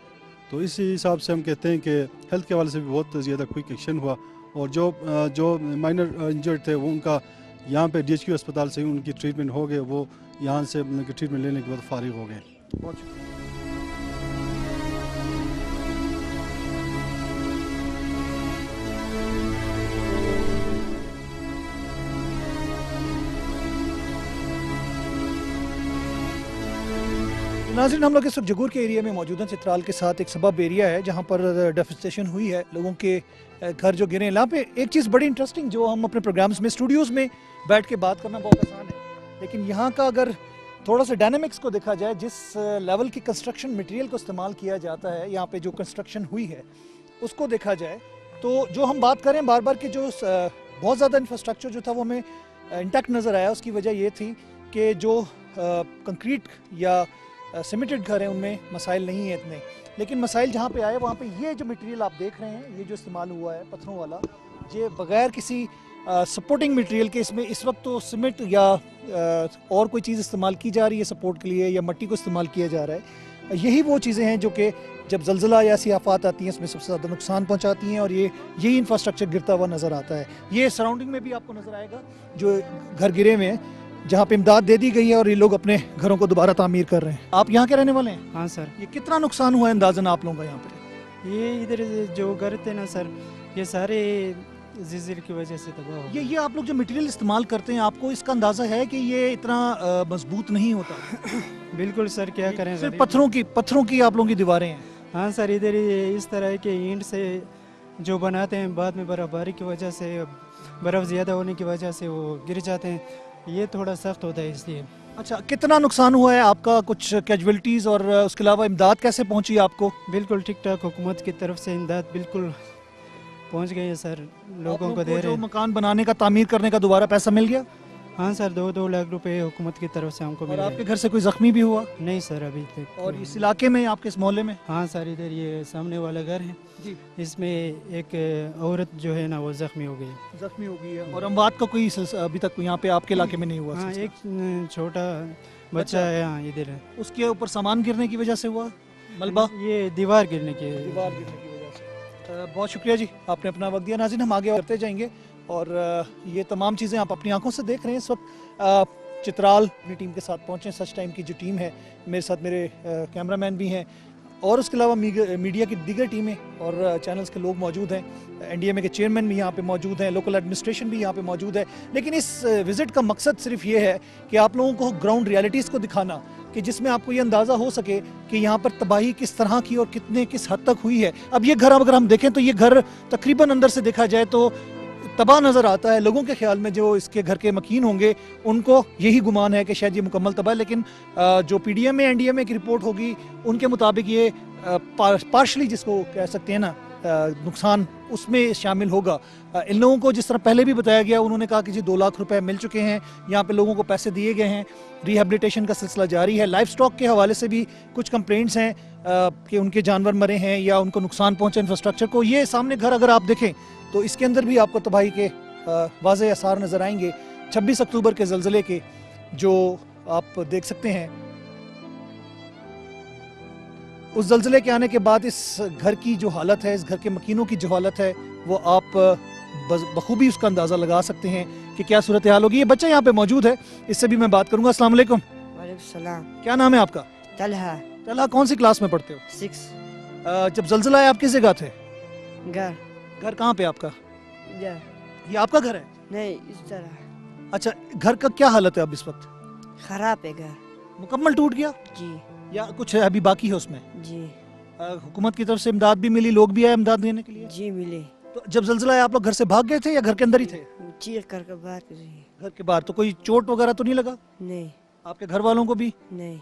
तो इसी हिसाब से हम कहते हैं कि हेल्थ के हवाले से भी बहुत ज़्यादा क्विक एक्शन हुआ और जो माइनर इंजर्ड थे वो उनका यहाँ पे DHQ अस्पताल से ही उनकी ट्रीटमेंट हो गए, वो यहाँ से मतलब ट्रीटमेंट लेने के बाद फारिग हो गए। बहुत शुक्रिया। नाज़रीन, हम लोग इस वक्त जगूर के एरिया में मौजूद हैं। चित्राल के साथ एक सबब एरिया है जहाँ पर डेफिस्टेशन हुई है, लोगों के घर जो गिरे हैं। यहाँ पे एक चीज़ बड़ी इंटरेस्टिंग, जो हम अपने प्रोग्राम्स में स्टूडियोज़ में बैठ के बात करना बहुत आसान है, लेकिन यहाँ का अगर थोड़ा सा डायनामिक्स को देखा जाए, जिस लेवल की कंस्ट्रक्शन मटेरियल को इस्तेमाल किया जाता है यहाँ पे, जो कंस्ट्रक्शन हुई है उसको देखा जाए, तो जो हम बात करें बार बार कि जो बहुत ज़्यादा इंफ्रास्ट्रक्चर जो था वो हमें इंटैक्ट नज़र आया। उसकी वजह ये थी कि जो कंक्रीट या सीमेंटेड घर हैं उनमें मसाइल नहीं है इतने, लेकिन मसाइल जहाँ पे आए वहाँ पे ये जो मटेरियल आप देख रहे हैं, ये जो इस्तेमाल हुआ है पत्थरों वाला, ये बगैर किसी सपोर्टिंग मटेरियल के, इसमें इस वक्त तो सीमेंट या और कोई चीज़ इस्तेमाल की जा रही है सपोर्ट के लिए, या मट्टी को इस्तेमाल किया जा रहा है। यही वो चीज़ें हैं जो कि जब ज़लज़ला या ऐसी आफात आती हैं इसमें सबसे ज़्यादा नुकसान पहुँचाती हैं, और यही इंफ्रास्ट्रक्चर गिरता हुआ नज़र आता है। ये सराउंडिंग में भी आपको नज़र आएगा जो घर गिरे हुए हैं, जहाँ पे इमदाद दे दी गई है और ये लोग अपने घरों को दोबारा तामीर कर रहे हैं। आप यहाँ के रहने वाले हैं? हाँ सर। ये कितना नुकसान हुआ है अंदाज़न आप लोगों का यहाँ पे? ये इधर जो घर थे ना सर, ये सारे ज़िलज़िले की वजह से तबाह हो गए। ये आप लोग जो मटेरियल इस्तेमाल करते हैं, आपको इसका अंदाज़ा है कि ये इतना मजबूत नहीं होता? बिल्कुल सर, क्या करें सर। सिर्फ पत्थरों की आप लोगों की दीवारें हैं? हाँ सर, इधर इस तरह के ईंट से जो बनाते हैं, बाद में बर्फ़बारी की वजह से, बर्फ़ ज़्यादा होने की वजह से वो गिर जाते हैं, ये थोड़ा सख्त होता है इसलिए। अच्छा, कितना नुकसान हुआ है आपका? कुछ कैजुअल्टीज़ और उसके अलावा इमदाद कैसे पहुंची आपको? बिल्कुल ठीक ठाक, हुकूमत की तरफ से इमदाद बिल्कुल पहुंच गई है सर, लोगों को दे रहे जो हैं। मकान बनाने का, तामीर करने का दोबारा पैसा मिल गया? हाँ सर, 2-2 लाख रुपए हुकूमत की तरफ से हमको और मिले आपके हैं। घर से कोई जख्मी भी हुआ? नहीं सर, अभी तक। और इस इलाके में, आपके इस मोहल्ले में? हाँ सर, इधर ये सामने वाला घर है जी, इसमें एक औरत जो है ना वो ज़ख्मी हो गई। जख्मी हो गई है। और अमवात का कोई अभी तक यहाँ पे आपके इलाके में नहीं हुआ? हाँ, सिलसिला? एक छोटा बच्चा है, हाँ इधर है। उसके ऊपर सामान गिरने की वजह से हुआ मलबा? ये दीवार गिरने की दीवार गिरने की वजह से। बहुत शुक्रिया जी, आपने अपना वक्त दिया। नाज़रीन, हम आगे करते जाएंगे और ये तमाम चीज़ें आप अपनी आंखों से देख रहे हैं इस वक्त। चित्राल अपनी टीम के साथ पहुंचे, सच टाइम की जो टीम है, मेरे साथ मेरे कैमरामैन भी हैं और उसके अलावा मीडिया की दीगर टीमें और चैनल्स के लोग मौजूद हैं। एनडीएमए के चेयरमैन भी यहाँ पे मौजूद हैं, लोकल एडमिनिस्ट्रेशन भी यहाँ पे मौजूद है। लेकिन इस विज़िट का मकसद सिर्फ ये है कि आप लोगों को ग्राउंड रियलिटीज़ को दिखाना, कि जिसमें आपको ये अंदाज़ा हो सके कि यहाँ पर तबाही किस तरह की और किस हद तक हुई है। अब ये घर अगर हम देखें तो ये घर तकरीबन अंदर से देखा जाए तो तबाह नज़र आता है। लोगों के ख्याल में जो इसके घर के मकीन होंगे उनको यही गुमान है कि शायद ये मुकम्मल तबाह है, लेकिन जो पीडीएम में एनडीएमए की रिपोर्ट होगी उनके मुताबिक ये पार्शली, जिसको कह सकते हैं ना, नुकसान उसमें शामिल होगा। इन लोगों को जिस तरह पहले भी बताया गया, उन्होंने कहा कि जी 2 लाख रुपए मिल चुके हैं, यहाँ पे लोगों को पैसे दिए गए हैं, रिहेबिलिटेशन का सिलसिला जारी है। लाइफ स्टॉक के हवाले से भी कुछ कंप्लेंट्स हैं कि उनके जानवर मरे हैं या उनको नुकसान पहुंचा इंफ्रास्ट्रक्चर को। ये सामने घर अगर आप देखें तो इसके अंदर भी आपको तबाही के वाज़ेह आसार नज़र आएंगे। 26 अक्टूबर के ज़लज़ले के जो आप देख सकते हैं, उस ज़लज़ले के आने के बाद इस घर की जो हालत है, इस घर के मकीनों की जो हालत है, वो आप बखूबी उसका अंदाज़ा लगा सकते हैं कि क्या सूरत हाल होगी। ये बच्चा यहाँ पे मौजूद है, इससे भी मैं बात करूँगा। अस्सलाम वालेकुम। वालेकुम सलाम। क्या नाम है आपका? तलहा। तलहा, कौन सी क्लास में पढ़ते हो? 6। जब ज़लज़ला आया आप किस जगह थे? घर। घर कहाँ पे आपका? इधर। ये आपका घर है? नहीं, इस तरह। अच्छा, घर का क्या हालत है अब इस वक्त? खराब है घर। मुकम्मल टूट गया जी या कुछ है अभी बाकी है उसमें? जी हुकूमत की तरफ से इमदाद भी मिली, लोग भी आए इमदाद देने के लिए? जी मिले। तो जब ज़लज़ला आया आप लोग घर से भाग गए थे या घर के अंदर ही थे? चीर करके बाहर कर रही है। घर के बाहर। तो कोई चोट वगैरह तो नहीं लगा नहीं आपके घर वालों को भी? नहीं।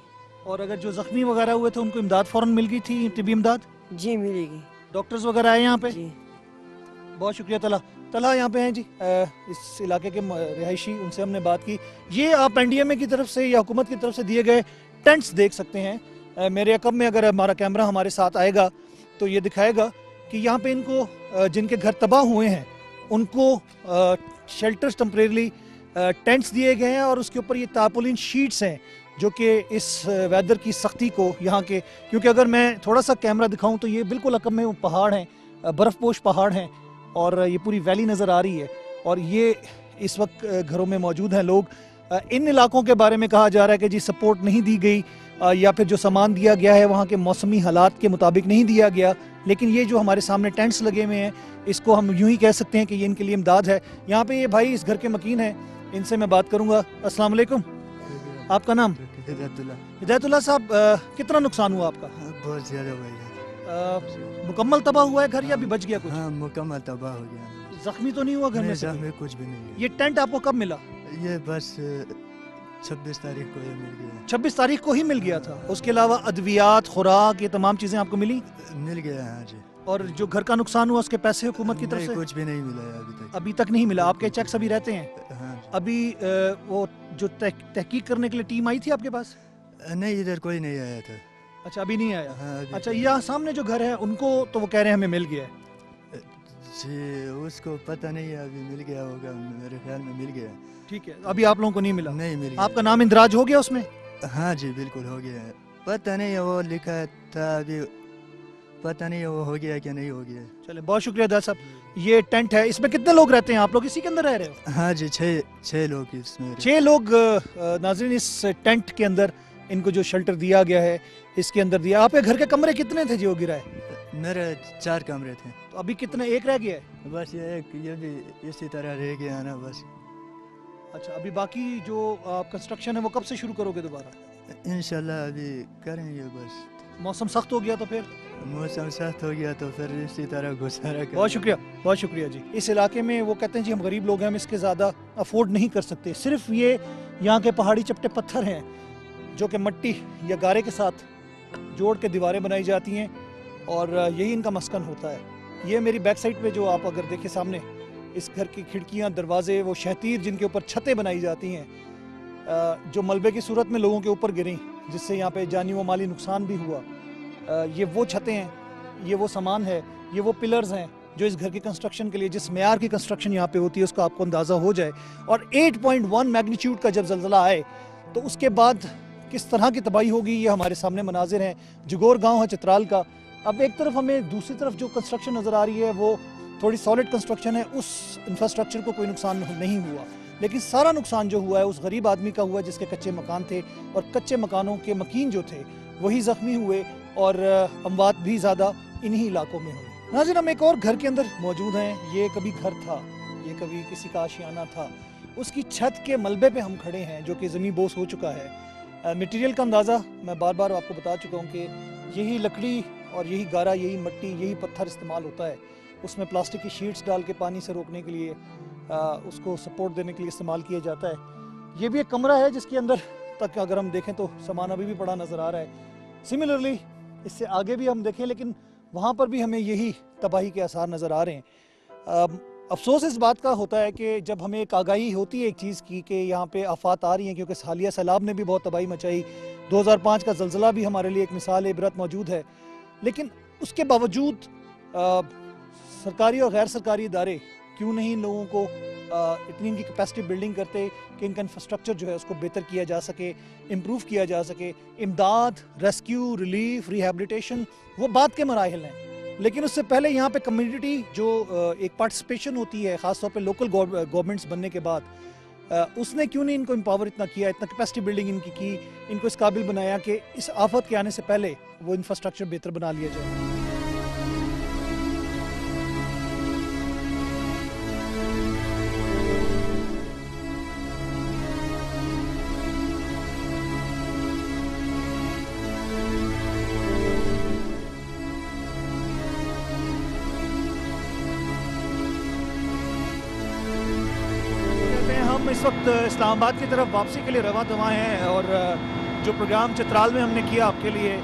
और अगर जो जख्मी वगैरह हुए थे उनको इमदाद फौरन मिल गई थी, तिबी इमदाद? जी मिलेगी। डॉक्टर्स वगैरह आए यहाँ पे? जी। बहुत शुक्रिया। तला यहाँ पे हैं जी, इस इलाके के रिहायशी, उनसे हमने बात की। ये आप एनडीएमए की तरफ से या हुकूमत की तरफ से दिए गए टेंट्स देख सकते हैं। मेरे अकब में अगर हमारा कैमरा हमारे साथ आएगा तो ये दिखाएगा कि यहाँ पे इनको जिनके घर तबाह हुए हैं उनको शेल्टर्स टेम्परेरी टेंट्स दिए गए हैं और उसके ऊपर ये तारपोलिन शीट्स हैं जो कि इस वेदर की सख्ती को यहाँ के, क्योंकि अगर मैं थोड़ा सा कैमरा दिखाऊं तो ये बिल्कुल अकब में वो पहाड़ हैं, बर्फ़पोश पहाड़ हैं और ये पूरी वैली नज़र आ रही है और ये इस वक्त घरों में मौजूद हैं लोग। इन इलाकों के बारे में कहा जा रहा है कि जी सपोर्ट नहीं दी गई या फिर जो सामान दिया गया है वहाँ के मौसमी हालात के मुताबिक नहीं दिया गया, लेकिन ये जो हमारे सामने टेंट्स लगे हुए हैं इसको हम यूं ही कह सकते हैं कि ये इनके लिए इमदाद है। यहाँ पे ये भाई इस घर के मकीन हैं, इनसे मैं बात करूँगा। अस्सलाम वालेकुम, आपका नाम? हिदायतुल्लाह साहब, कितना नुकसान हुआ आपका? बहुत ज़्यादा भाई। मुकम्मल तबाह हुआ है घर या भी बच गया कुछ? हाँ, मुकम्मल तबाह हो गया। जख्मी तो नहीं हुआ घर में से? में कुछ भी नहीं है। ये टेंट आपको कब मिला? ये बस 26 तारीख को ये मिल गया। 26 तारीख को ही मिल गया था? उसके अलावा अद्वियात, खुराक, ये तमाम चीज़ें आपको मिली? मिल गया, हाँ जी। और जो घर का नुकसान हुआ उसके पैसे हुकूमत की तरफ नहीं, से? कुछ भी नहीं मिला है अभी तक। अभी तक नहीं मिला। आपके चेक्स अभी रहते हैं? हाँ। अभी वो जो तहकीक करने के लिए टीम आई थी आपके पास? नहीं, इधर कोई नहीं आया था। अच्छा, अभी नहीं आया। हाँ, अभी अच्छा, यहाँ सामने जो घर है उनको तो वो कह रहे हैं हमें मिल गया है। जी, उसको पता नहीं है, अभी मिल गया होगा, मेरे ख्याल में मिल गया। ठीक है, अभी आप लोगों को नहीं मिला? नहीं मिल गया। आपका नाम इंदराज हो गया उसमें? हाँ जी, बिल्कुल हो गया है। पता नहीं है, वो लिखा था अभी, पता नहीं है वो हो गया कि नहीं हो गया। चले, बहुत शुक्रिया दास साहब। ये टेंट है, इसमें कितने लोग रहते हैं? आप लोग इसी के अंदर रह रहे हो? हाँ जी, छः लोग इसमें। 6 लोग नाज़रीन इस टेंट के अंदर, इनको जो शेल्टर दिया गया है इसके अंदर दिया। आपके घर के कमरे कितने थे जो गिरा है? मेरे 4 कमरे थे। तो अभी कितने, एक रह गया है? बस ये एक, ये भी इसी तरह रह गया ना बस। अच्छा, अभी बाकी जो कंस्ट्रक्शन है वो कब से शुरू करोगे दोबारा? इंशाल्लाह अभी करेंगे बस। मौसम सख्त हो गया तो फिर? मौसम सख्त हो गया तो फिर इसी तरह गुजारा करेंगे। बहुत शुक्रिया, बहुत शुक्रिया जी। इस इलाके में वो कहते हैं जी हम गरीब लोग हैं, हम इसके ज़्यादा अफोर्ड नहीं कर सकते। सिर्फ ये यहाँ के पहाड़ी चपटे पत्थर हैं जो कि मिट्टी या गारे के साथ जोड़ के दीवारें बनाई जाती हैं और यही इनका मस्कन होता है। ये मेरी बैक साइड पे जो आप अगर देखें सामने, इस घर की खिड़कियां, दरवाजे, वो शहतीर जिनके ऊपर छतें बनाई जाती हैं, जो मलबे की सूरत में लोगों के ऊपर गिरी, जिससे यहाँ पे जानी व माली नुकसान भी हुआ, ये वो छतें हैं, ये वो सामान है, ये वो पिलर्स हैं जो इस घर की कंस्ट्रक्शन के लिए, जिस मेयार की कंस्ट्रक्शन यहाँ पे होती है उसका आपको अंदाज़ा हो जाए। और 8.1 मैग्नीट्यूड का जब ज़लज़ला आए तो उसके बाद किस तरह की तबाही होगी, ये हमारे सामने मनाजिर हैं। जगोर गांव है चित्राल का। अब एक तरफ हमें दूसरी तरफ जो कंस्ट्रक्शन नज़र आ रही है वो थोड़ी सॉलिड कंस्ट्रक्शन है, उस इंफ्रास्ट्रक्चर को कोई नुकसान नहीं हुआ, लेकिन सारा नुकसान जो हुआ है उस गरीब आदमी का हुआ जिसके कच्चे मकान थे, और कच्चे मकानों के मकीन जो थे वही ज़ख्मी हुए और अमवात भी ज़्यादा इन्हीं इलाकों में हुई। नाज़रीन, हम एक और घर के अंदर मौजूद हैं। ये कभी घर था, ये कभी किसी का आशियाना था, उसकी छत के मलबे पे हम खड़े हैं जो कि ज़मीन बोस हो चुका है। मटेरियल का अंदाज़ा मैं बार बार आपको बता चुका हूँ कि यही लकड़ी और यही गारा, यही मट्टी, यही पत्थर इस्तेमाल होता है। उसमें प्लास्टिक की शीट्स डाल के पानी से रोकने के लिए, उसको सपोर्ट देने के लिए इस्तेमाल किया जाता है। ये भी एक कमरा है जिसके अंदर तक अगर हम देखें तो सामान अभी भी पड़ा नज़र आ रहा है। सिमिलरली इससे आगे भी हम देखें, लेकिन वहाँ पर भी हमें यही तबाही के आसार नज़र आ रहे हैं। अफसोस इस बात का होता है कि जब हमें एक आगाही होती है एक चीज़ की कि यहाँ पे आफात आ रही हैं, क्योंकि हालिया सैलाब ने भी बहुत तबाही मचाई, 2005 का ज़लज़ला भी हमारे लिए एक मिसाल इबरत मौजूद है, लेकिन उसके बावजूद सरकारी और गैर सरकारी इदारे क्यों नहीं इन लोगों को इतनी इनकी कैपेसिटी बिल्डिंग करते कि इनका इंफ्रास्ट्रक्चर जो है उसको बेहतर किया जा सके, इम्प्रूव किया जा सके। इमदाद, रेस्क्यू, रिलीफ, रिहैबिलिटेशन वो बात के मराहिल हैं, लेकिन उससे पहले यहाँ पे कम्युनिटी जो एक पार्टिसिपेशन होती है, ख़ासतौर पे लोकल गवर्नमेंट्स बनने के बाद, उसने क्यों नहीं इनको एम्पावर इतना किया, इतना कैपेसिटी बिल्डिंग इनकी की, इनको इस काबिल बनाया कि इस आफत के आने से पहले वो इंफ्रास्ट्रक्चर बेहतर बना लिया जाए। हम इस वक्त इस्लामाबाद की तरफ वापसी के लिए रवा दवा हैं, और जो प्रोग्राम चित्राल में हमने किया आपके लिए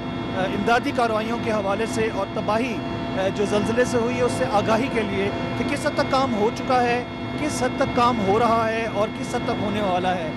इमदादी कार्रवाइयों के हवाले से और तबाही जो ज़लज़ले से हुई है उससे आगाही के लिए कि किस हद तक काम हो चुका है, किस हद तक काम हो रहा है और किस हद तक होने वाला है।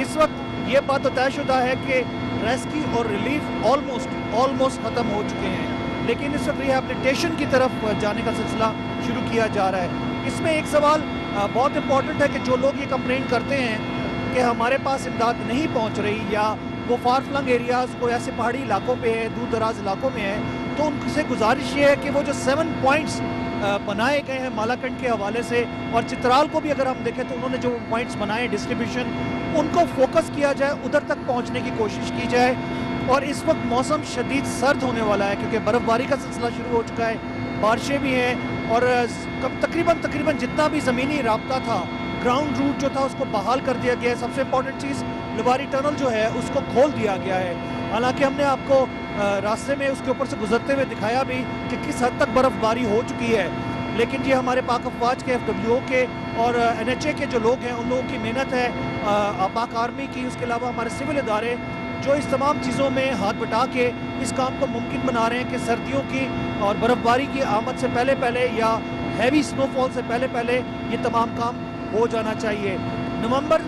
इस वक्त ये बात तो तयशुदा है कि रेस्क्यू और रिलीफ ऑलमोस्ट ख़त्म हो चुके हैं, लेकिन इस वक्त रिहैबिलिटेशन की तरफ जाने का सिलसिला शुरू किया जा रहा है। इसमें एक सवाल बहुत इम्पॉर्टेंट है कि जो लोग ये कंप्लेंट करते हैं कि हमारे पास इमदाद नहीं पहुंच रही, या वो फार फ्लंग एरियाज़ को ऐसे पहाड़ी इलाकों पे है, दूर दराज इलाकों में है, तो उनसे गुजारिश ये है कि वो जो 7 पॉइंट्स बनाए गए हैं मालाकंड के हवाले से, और चित्राल को भी अगर हम देखें तो उन्होंने जो पॉइंट्स बनाए डिस्ट्रीब्यूशन, उनको फोकस किया जाए, उधर तक पहुँचने की कोशिश की जाए। और इस वक्त मौसम शदीद सर्द होने वाला है क्योंकि बर्फ़बारी का सिलसिला शुरू हो चुका है, बारिशें भी हैं, और तकरीबन जितना भी ज़मीनी राब्ता था, ग्राउंड रूट जो था उसको बहाल कर दिया गया है। सबसे इम्पॉर्टेंट चीज़ लवारी टनल जो है उसको खोल दिया गया है। हालांकि हमने आपको रास्ते में उसके ऊपर से गुजरते हुए दिखाया भी कि किस हद तक बर्फ़बारी हो चुकी है, लेकिन ये हमारे पाक अफवाज के, FWO के और NHA के जो लोग हैं उन लोगों की मेहनत है, पाक आर्मी की, उसके अलावा हमारे सिविल इदारे जो इस तमाम चीज़ों में हाथ बटा के इस काम को मुमकिन बना रहे हैं कि सर्दियों की और बर्फ़बारी की आमद से पहले या हैवी स्नोफॉल से पहले ये तमाम काम हो जाना चाहिए। नवंबर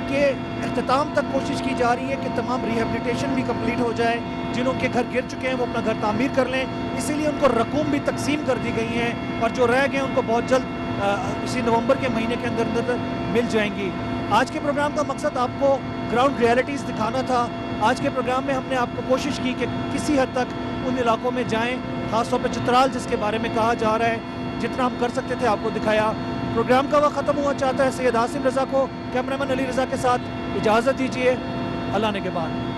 के अख्ताम तक कोशिश की जा रही है कि तमाम रिहैबिलिटेशन भी कंप्लीट हो जाए, जिन्हों के घर गिर चुके हैं वो अपना घर तामीर कर लें, इसीलिए उनको रकूम भी तकसीम कर दी गई हैं, और जो रह गए उनको बहुत जल्द इसी नवंबर के महीने के अंदर मिल जाएंगी। आज के प्रोग्राम का मकसद आपको ग्राउंड रियलिटीज़ दिखाना था। आज के प्रोग्राम में हमने आपको कोशिश की कि किसी हद तक उन इलाकों में जाएं, ख़ासतौर पर चित्राल जिसके बारे में कहा जा रहा है, जितना हम कर सकते थे आपको दिखाया। प्रोग्राम का वक्त ख़त्म हुआ चाहता है। सैयद आसिम रज़ा को कैमरामैन अली रज़ा के साथ इजाज़त दीजिए। अल्लाह ने के बाद।